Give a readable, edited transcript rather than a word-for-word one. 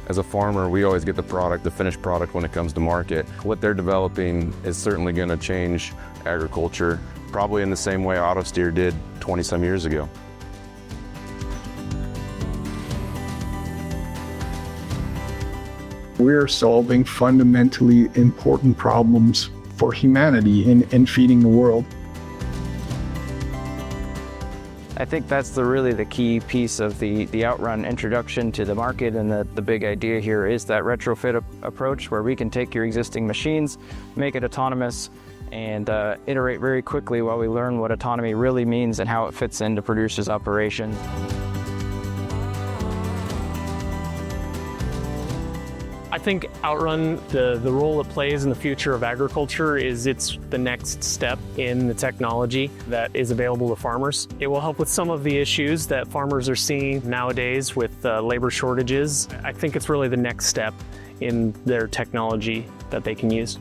As a farmer, we always get the finished product when it comes to market. What they're developing is certainly going to change agriculture, probably in the same way auto steer did 20-some years ago. We're solving fundamentally important problems for humanity in feeding the world. I think that's really the key piece of the OutRun introduction to the market, and the big idea here is that retrofit approach where we can take your existing machines, make it autonomous, and iterate very quickly while we learn what autonomy really means and how it fits into producers' operations. I think OutRun, the role it plays in the future of agriculture is it's the next step in the technology that is available to farmers. It will help with some of the issues that farmers are seeing nowadays with labor shortages. I think it's really the next step in their technology that they can use.